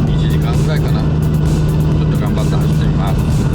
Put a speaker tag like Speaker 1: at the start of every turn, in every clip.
Speaker 1: 1時間ぐらいかな、ちょっと頑張って走ってみます。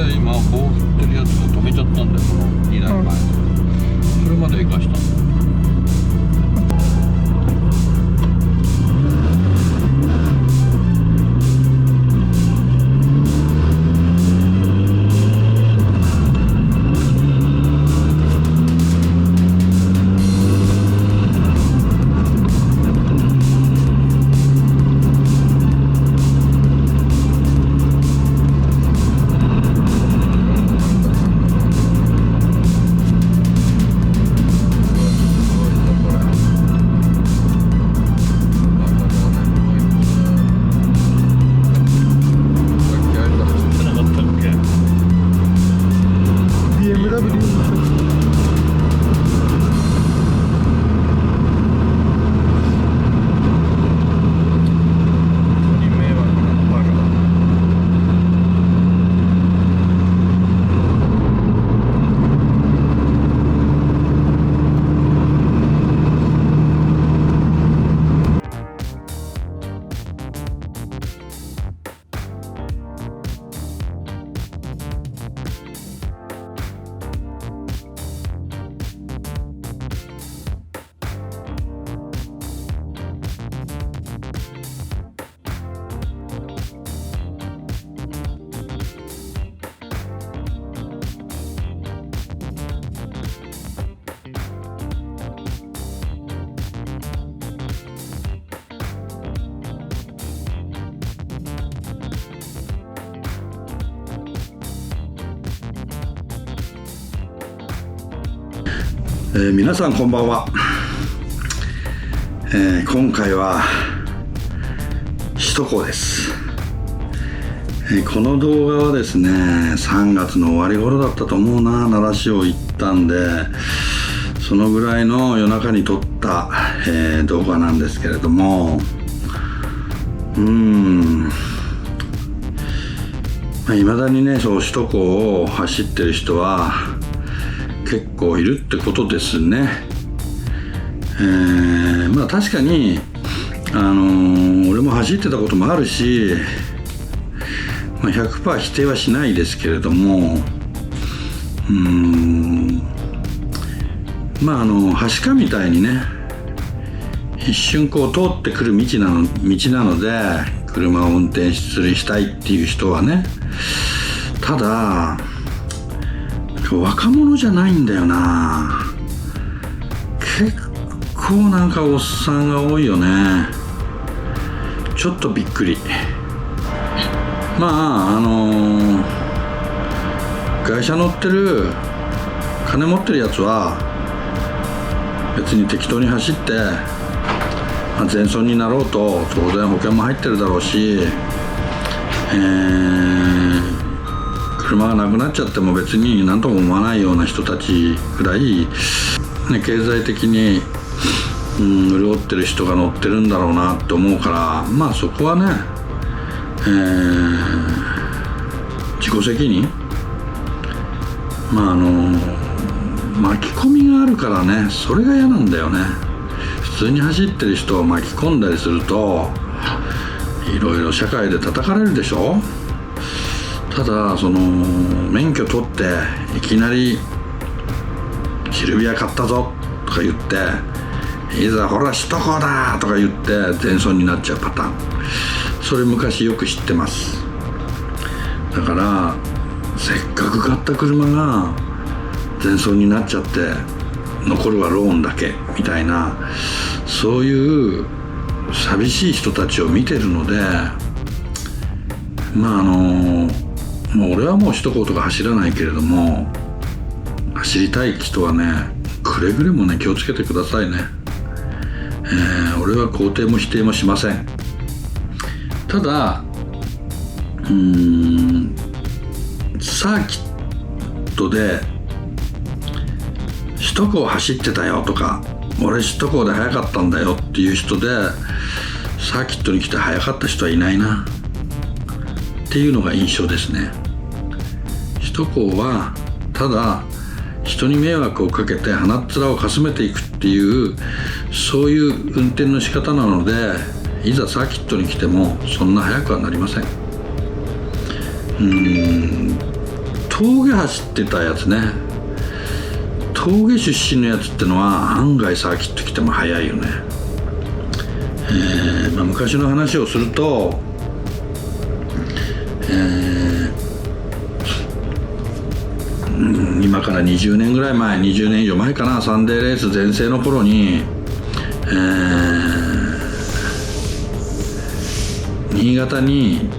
Speaker 1: で今棒振ってるやつが止めちゃったんだよ、この2台前、それまで生かしたんだよ。
Speaker 2: 皆さんこんばんは。今回は首都高です。この動画はですね、3月の終わり頃だったと思うな。奈良市を行ったんで、そのぐらいの夜中に撮った、動画なんですけれども、未だにね、そう首都高を走ってる人は結構いるってことですね。確かに俺も走ってたこともあるし、100% 否定はしないですけれども、はしかみたいにね、一瞬こう通ってくる道なので車を運転したいっていう人はね、ただ若者じゃないんだよな。結構なんかおっさんが多いよね。ちょっとびっくり。会社乗ってる金持ってるやつは別に適当に走って、全損になろうと当然保険も入ってるだろうし、車がなくなっちゃっても別に何とも思わないような人たちぐらい、経済的に、潤ってる人が乗ってるんだろうなって思うから、そこはね、自己責任、巻き込みがあるからね、それが嫌なんだよね。普通に走ってる人を巻き込んだりするといろいろ社会で叩かれるでしょ。ただ免許取っていきなりシルビア買ったぞとか言って、いざほら首都高だとか言って全損になっちゃうパターン、それ昔よく知ってます。だからせっかく買った車が全損になっちゃって残るはローンだけみたいな、そういう寂しい人たちを見てるので、もう俺はもう首都高とか走らないけれども、走りたい人はね、くれぐれもね気をつけてくださいね。俺は肯定も否定もしません。ただサーキットで首都高走ってたよとか、俺首都高で速かったんだよっていう人でサーキットに来て速かった人はいないなっていうのが印象ですね。首都高はただ人に迷惑をかけて鼻っ面をかすめていくっていう、そういう運転の仕方なので、いざサーキットに来てもそんな速くはなりません。峠走ってたやつね。峠出身のやつってのは案外サーキット来ても早いよね。昔の話をすると、今から20年ぐらい前、20年以上前かな、サンデーレース全盛の頃に、新潟に、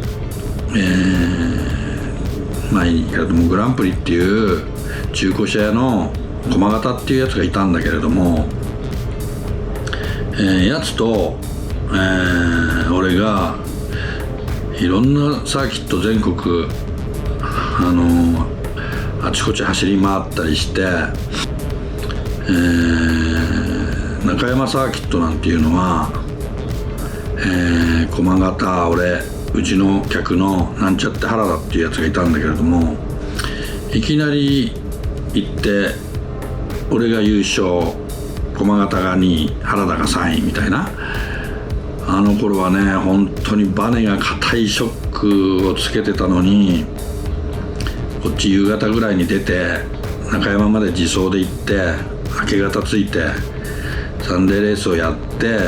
Speaker 2: グランプリっていう中古車屋の駒形っていうやつがいたんだけれども、やつと、俺がいろんなサーキット全国あちこち走り回ったりして、中山サーキットなんていうのは、駒形、うちの客のなんちゃって原田っていうやつがいたんだけれども、いきなり行って俺が優勝、駒形が2位、原田が3位みたいな。あの頃はね、本当にバネが硬いショックをつけてたのに、こっち夕方ぐらいに出て中山まで自走で行って明け方着いてサンデーレースをやって、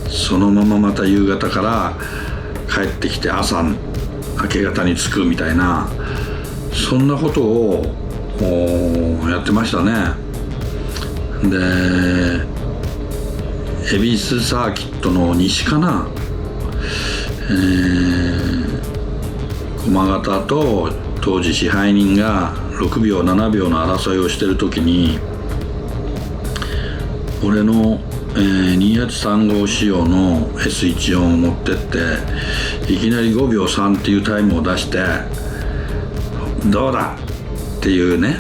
Speaker 2: そのまままた夕方から帰ってきて朝明け方に着くみたいな、そんなことをやってましたね。で恵比寿サーキットの西かな、駒形と当時支配人が6秒7秒の争いをしてる時に、俺の、2835仕様の S14 を持ってっていきなり5秒3っていうタイムを出して、どうだっていうね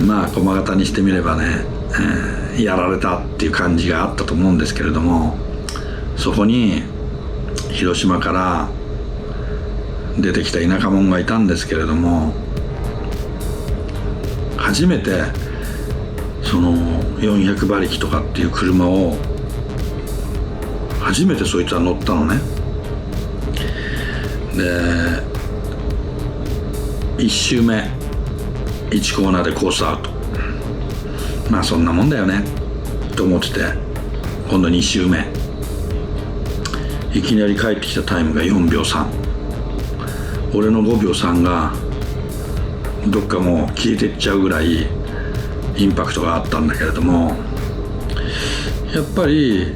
Speaker 2: まあ駒形にしてみればね、やられたっていう感じがあったと思うんですけれども、そこに広島から出てきた田舎者がいたんですけれども、初めてその400馬力とかっていう車を初めてそいつは乗ったのね。で1周目1コーナーでコースアウト、まあそんなもんだよねと思ってて、今度2周目いきなり帰ってきたタイムが4秒3、俺の5秒3がどっかもう消えてっちゃうぐらいインパクトがあったんだけれども、やっぱり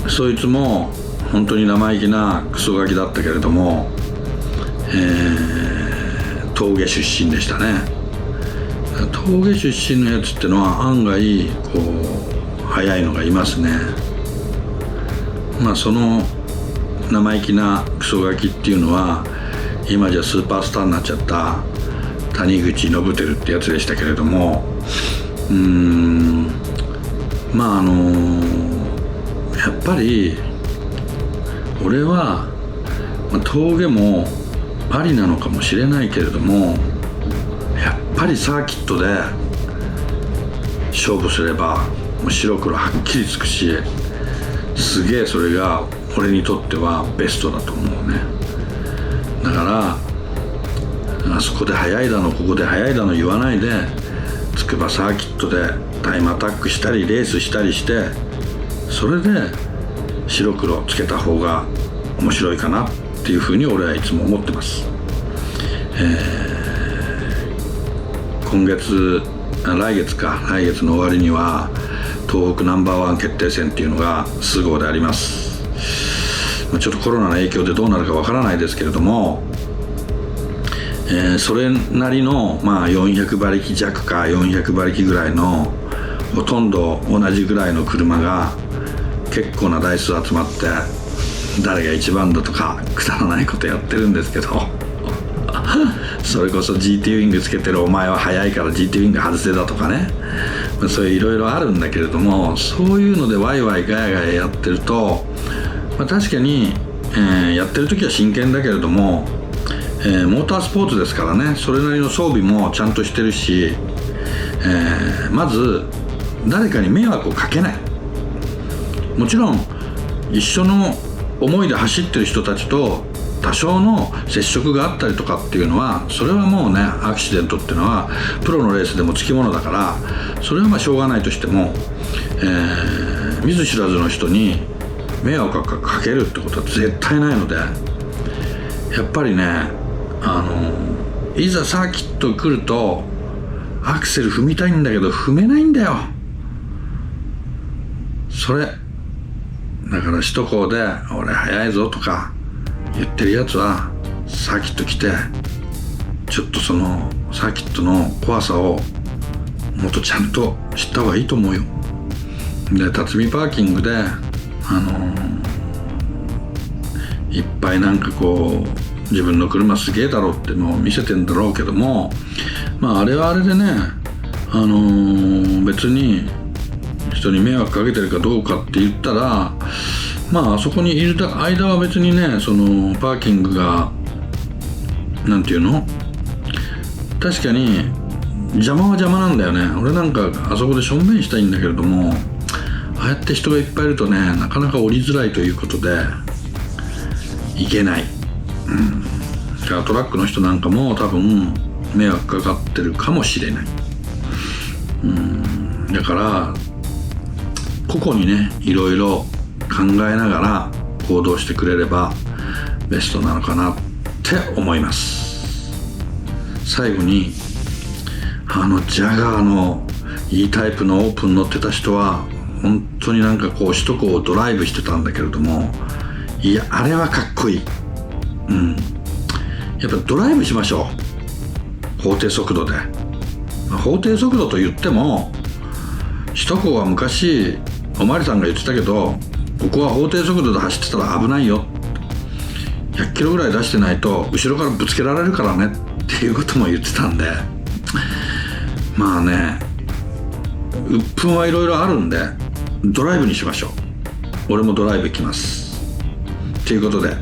Speaker 2: そいつも本当に生意気なクソガキだったけれども、峠出身でしたね。峠出身のやつってのは案外こう速いのがいますね。まあその生意気なクソガキっていうのは今じゃスーパースターになっちゃった谷口信輝ってやつでしたけれども、まあやっぱり俺は、峠もありなのかもしれないけれども、やっぱりサーキットで勝負すればもう白黒はっきりつくし、すげえそれが俺にとってはベストだと思うね。だからあそこで速いだのここで速いだの言わないで、筑波サーキットでタイムアタックしたりレースしたりして、それで白黒つけた方が面白いかなっていうふうに俺はいつも思ってます。来月の終わりには東北ナンバーワン決定戦っていうのが菅生であります。ちょっとコロナの影響でどうなるかわからないですけれども、それなりの、400馬力弱か400馬力ぐらいのほとんど同じぐらいの車が結構な台数集まって誰が一番だとかくだらないことやってるんですけどそれこそ GT ウィングつけてるお前は速いから GT ウィング外せだとかね、そういういろいろあるんだけれども、そういうのでワイワイガヤガヤやってると、確かに、やってる時は真剣だけれども、モータースポーツですからね、それなりの装備もちゃんとしてるし、まず誰かに迷惑をかけない。もちろん一緒の思いで走ってる人たちと多少の接触があったりとかっていうのは、それはもうね、アクシデントっていうのはプロのレースでもつきものだから、それはまあしょうがないとしても、見ず知らずの人に迷惑をかけるってことは絶対ないので、やっぱりね、いざサーキット来るとアクセル踏みたいんだけど踏めないんだよ。それだから、首都高で俺速いぞとか言ってるやつはサーキット来て、ちょっとそのサーキットの怖さをもっとちゃんと知った方がいいと思うよ。で、辰巳パーキングでいっぱいなんかこう自分の車すげえだろってのを見せてんだろうけども、まああれはあれでね、別に人に迷惑かけてるかどうかって言ったら、まああそこにいる間は別にね、そのパーキングがなんていうの、確かに邪魔は邪魔なんだよね。俺なんかあそこでしょんべんしたいんだけれども、ああやって人がいっぱいいるとね、なかなか降りづらいということで行けない。だからトラックの人なんかも多分迷惑かかってるかもしれない。だから個々にね、いろいろ考えながら行動してくれればベストなのかなって思います。最後にジャガーの E タイプのオープン乗ってた人は本当になんかこう首都高をドライブしてたんだけれども、いや、あれはかっこいい。やっぱドライブしましょう、法定速度で。法定速度と言っても、首都高は昔おまわりさんが言ってたけど、ここは法定速度で走ってたら危ないよ、100キロぐらい出してないと後ろからぶつけられるからねっていうことも言ってたんで、まあね、鬱憤はいろいろあるんでドライブにしましょう。俺もドライブ行きますということで、